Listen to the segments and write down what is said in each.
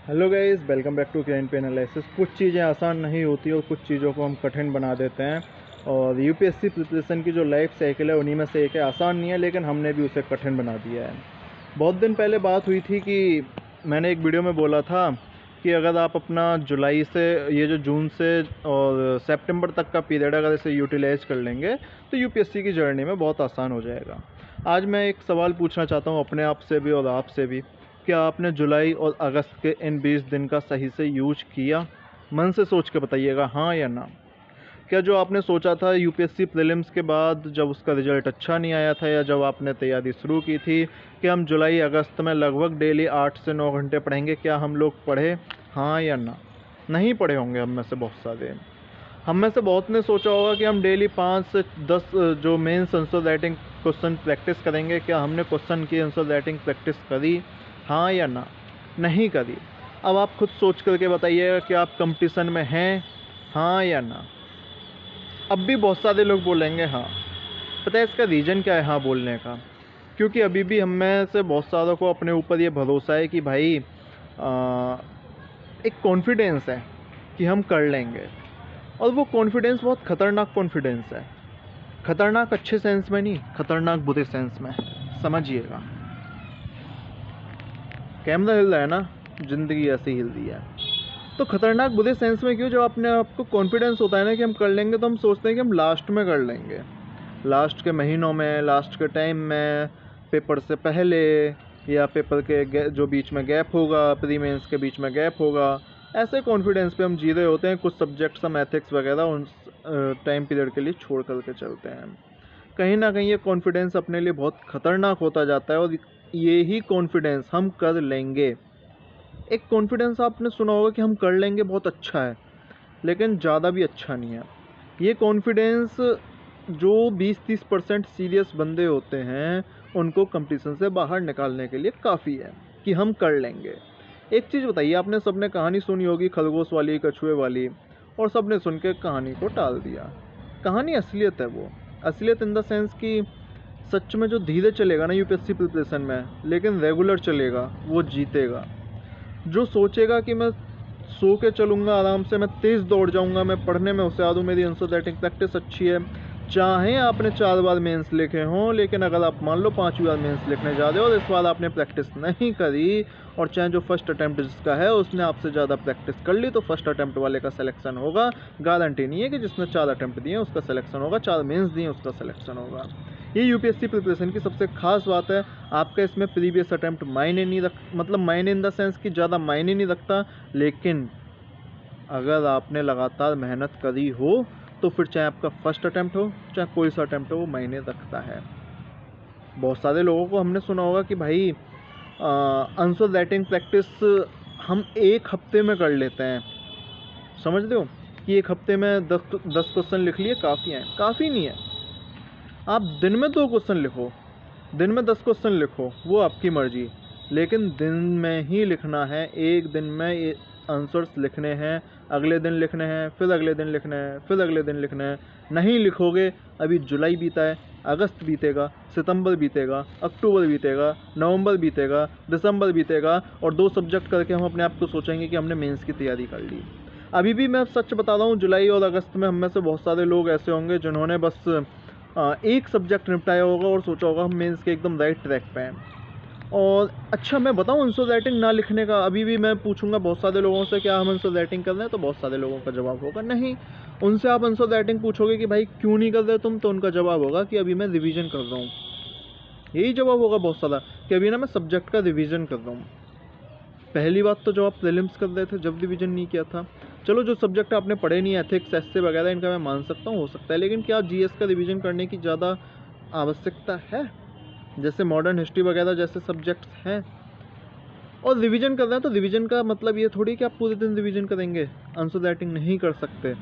Hello guys, welcome back to crime पे analysis. कुछ चीज़ें आसान नहीं होती और कुछ चीज़ों को हम कठिन बना देते हैं। और यूपीएससी प्रिपरेशन की जो लाइफ साइकिल है उन्हीं में से एक है। आसान नहीं है लेकिन हमने भी उसे कठिन बना दिया है। बहुत दिन पहले बात हुई थी कि मैंने एक वीडियो में बोला था कि अगर आप अपना जुलाई से ये जो जून से और सितंबर तक का पीरियड अगर इसे यूटिलाइज कर लेंगे तो यूपीएससी की जर्नी में बहुत आसान हो जाएगा। आज मैं एक सवाल पूछना चाहता हूँ अपने आप से भी और आपसे भी। क्या आपने जुलाई और अगस्त के इन 20 दिन का सही से यूज किया? मन से सोच के बताइएगा, हाँ या ना। क्या जो आपने सोचा था यूपीएससी प्रीलिम्स के बाद जब उसका रिजल्ट अच्छा नहीं आया था या जब आपने तैयारी शुरू की थी कि हम जुलाई अगस्त में लगभग डेली 8 से 9 घंटे पढ़ेंगे, क्या हम लोग पढ़े? हाँ या ना। नहीं पढ़े होंगे हम में से बहुत सारे। हम में से बहुत ने सोचा होगा कि हम डेली 5 से 10 जो mains answer writing question practice करेंगे। क्या हमने क्वेश्चन की आंसर राइटिंग प्रैक्टिस करी? हाँ या ना। नहीं करी। अब आप खुद सोच करके बताइएगा कि आप कंपटीशन में हैं, हाँ या ना। अब भी बहुत सारे लोग बोलेंगे हाँ। पता है इसका रीज़न क्या है हाँ बोलने का? क्योंकि अभी भी हम में से बहुत सारों को अपने ऊपर ये भरोसा है कि भाई एक कॉन्फिडेंस है कि हम कर लेंगे। और वो कॉन्फिडेंस बहुत ख़तरनाक कॉन्फिडेंस है। ख़तरनाक अच्छे सेंस में नहीं, ख़तरनाक बुरे सेंस में। समझिएगा। कैमरा हिल रहा है ना, ज़िंदगी ऐसी हिल रही है। तो खतरनाक बुरे सेंस में क्यों? जब अपने आप को कॉन्फिडेंस होता है ना कि हम कर लेंगे तो हम सोचते हैं कि हम लास्ट में कर लेंगे, लास्ट के महीनों में, लास्ट के टाइम में, पेपर से पहले या पेपर के जो बीच में गैप होगा, प्री मेंस के बीच में गैप होगा, ऐसे कॉन्फिडेंस पे हम जी रहे होते हैं। कुछ सब्जेक्ट्स हम एथिक्स वगैरह उन टाइम पीरियड के लिए छोड़ करके चलते हैं। कहीं ना कहीं ये कॉन्फिडेंस अपने लिए बहुत ख़तरनाक होता जाता है। और ये ही कॉन्फिडेंस हम कर लेंगे, एक कॉन्फिडेंस आपने सुना होगा कि हम कर लेंगे, बहुत अच्छा है लेकिन ज़्यादा भी अच्छा नहीं है। ये कॉन्फिडेंस जो 20-30% सीरियस बंदे होते हैं उनको कंपटीशन से बाहर निकालने के लिए काफ़ी है कि हम कर लेंगे। एक चीज़ बताइए, आपने सबने कहानी सुनी होगी खरगोश वाली, कछुए वाली, और सबने सुन के कहानी को टाल दिया। कहानी असलियत है वो। असलियत इन द सेंस कि सच में जो धीरे चलेगा ना यूपीएससी प्रिपरेशन में लेकिन रेगुलर चलेगा वो जीतेगा। जो सोचेगा कि मैं सो के चलूँगा आराम से, मैं तेज़ दौड़ जाऊँगा, मैं पढ़ने में होशियार हूँ, मेरी आंसर राइटिंग प्रैक्टिस अच्छी है, चाहे आपने 4 बार मेंस लिखे हों, लेकिन अगर आप मान लो 5वीं बार मेंस लिखने जा रहे हो और इस बार आपने प्रैक्टिस नहीं करी, और चाहे जो फर्स्ट अटैम्प्ट जिसका है उसने आपसे ज़्यादा प्रैक्टिस कर ली, तो फर्स्ट अटैम्प्ट वाले का सिलेक्शन होगा। गारंटी नहीं है कि जिसने 4 अटैम्प्ट दिए उसका सिलेक्शन होगा, 4 मेंस दिए उसका सिलेक्शन होगा। ये यूपीएससी प्रिपरेशन की सबसे खास बात है। आपका इसमें प्रीवियस अटैम्प्ट मायने नहीं रख, मतलब मायने इन द सेंस कि ज़्यादा मायने नहीं रखता, लेकिन अगर आपने लगातार मेहनत करी हो तो फिर चाहे आपका फर्स्ट अटैम्प्ट हो चाहे कोई सा अटैम्प्ट हो वो मायने रखता है। बहुत सारे लोगों को हमने सुना होगा कि भाई आंसर राइटिंग प्रैक्टिस हम एक हफ्ते में कर लेते हैं। समझ रहे हो कि एक हफ्ते में 10 क्वेश्चन लिख लिए काफ़ी हैं? काफ़ी नहीं है। आप दिन में 2 क्वेश्चन लिखो, दिन में 10 क्वेश्चन लिखो, वो आपकी मर्जी, लेकिन दिन में ही लिखना है। एक दिन में आंसर्स लिखने हैं, अगले दिन लिखने हैं, फिर अगले दिन लिखने हैं, फिर अगले दिन लिखने हैं। नहीं लिखोगे, अभी जुलाई बीता है, अगस्त बीतेगा, सितंबर बीतेगा, अक्टूबर बीतेगा, नवंबर बीतेगा, दिसंबर बीतेगा, और 2 सब्जेक्ट करके हम अपने आप को सोचेंगे कि हमने मेंस की तैयारी कर ली। अभी भी मैं सच बता रहा हूँ, जुलाई और अगस्त में हम में से बहुत सारे लोग ऐसे होंगे जिन्होंने बस एक सब्जेक्ट निपटाया होगा और सोचा होगा हम मेंस के एकदम राइट ट्रैक पे हैं। और अच्छा मैं बताऊं, आंसर राइटिंग ना लिखने का, अभी भी मैं पूछूंगा बहुत सारे लोगों से क्या हम आंसर राइटिंग कर रहे हैं, तो बहुत सारे लोगों का जवाब होगा नहीं। उनसे आप आंसर राइटिंग पूछोगे कि भाई क्यों नहीं कर रहे तुम, तो उनका जवाब होगा कि अभी मैं रिवीजन कर रहा हूँ। यही जवाब होगा बहुत सारा कि अभी ना मैं सब्जेक्ट का रिवीजन कर रहा हूँ। पहली बात तो जो आप प्रीलिम्स कर रहे थे जब रिवीजन नहीं किया था, चलो जो सब्जेक्ट आपने पढ़े नहीं, एथिक्स, एस्से वगैरह, इनका मैं मान सकता हूँ, हो सकता है, लेकिन क्या जीएस का रिवीजन करने की ज़्यादा आवश्यकता है? जैसे मॉडर्न हिस्ट्री वगैरह जैसे सब्जेक्ट्स हैं और रिवीजन कर रहे हैं, तो रिवीजन का मतलब ये थोड़ी कि आप पूरे दिन रिवीजन करेंगे, आंसर राइटिंग नहीं कर सकते।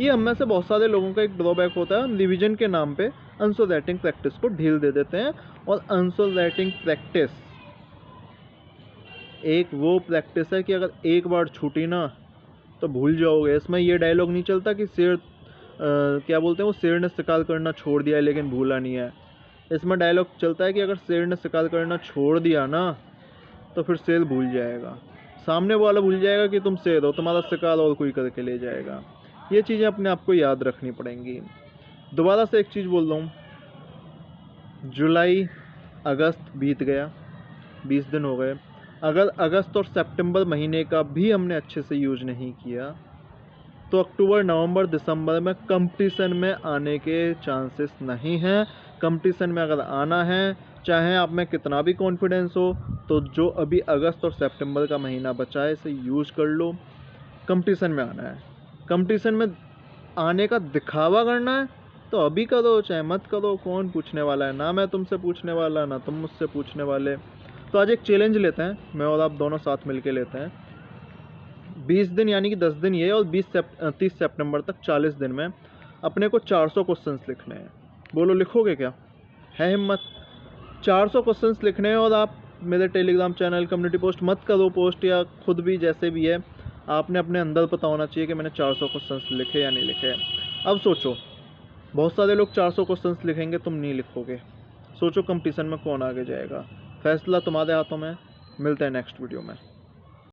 ये हम में से बहुत सारे लोगों का एक ड्रॉबैक होता है, हम रिवीजन के नाम पे आंसर राइटिंग प्रैक्टिस को ढील दे देते हैं। और आंसर राइटिंग प्रैक्टिस एक वो प्रैक्टिस है कि अगर एक बार छूटी ना तो भूल जाओगे। इसमें ये डायलॉग नहीं चलता कि शेर क्या बोलते हैं वो, शेर ने शिकार करना छोड़ दिया है लेकिन भूला नहीं है। इसमें डायलॉग चलता है कि अगर शेर ने शिकार करना छोड़ दिया ना तो फिर शेर भूल जाएगा। सामने वाला भूल जाएगा कि तुम शेर हो, तुम्हारा शिकार और कोई करके ले जाएगा। ये चीज़ें अपने आप को याद रखनी पड़ेंगी। दोबारा से एक चीज़ बोल रहा हूँ, जुलाई अगस्त बीत गया, 20 दिन हो गए। अगर अगस्त और सितंबर महीने का भी हमने अच्छे से यूज नहीं किया तो अक्टूबर नवंबर दिसंबर में कंपटीशन में आने के चांसेस नहीं हैं। कंपटीशन में अगर आना है, चाहे आप में कितना भी कॉन्फिडेंस हो, तो जो अभी अगस्त और सितंबर का महीना बचा है इसे यूज कर लो। कंपटीशन में आना है, कंपटीशन में आने का दिखावा करना है तो अभी करो, चाहे मत करो, कौन पूछने वाला है। ना मैं तुमसे पूछने वाला, ना तुम मुझसे पूछने वाले। तो आज एक चैलेंज लेते हैं, मैं और आप दोनों साथ मिलके लेते हैं। 20 दिन यानी कि 10 दिन ये और 30 सितंबर तक 40 दिन में अपने को 400 क्वेश्चंस लिखने हैं। बोलो लिखोगे क्या? है हिम्मत? 400 क्वेश्चंस लिखने हैं और आप मेरे टेलीग्राम चैनल कम्युनिटी पोस्ट मत करो पोस्ट, या खुद भी जैसे भी है, आपने अपने अंदर पता होना चाहिए कि मैंने 400 क्वेश्चंस लिखे या नहीं लिखे। अब सोचो, बहुत सारे लोग 400 क्वेश्चंस लिखेंगे, तुम नहीं लिखोगे। सोचो कंपटीशन में कौन आगे जाएगा। फैसला तुम्हारे हाथों में। मिलते हैं नेक्स्ट वीडियो में।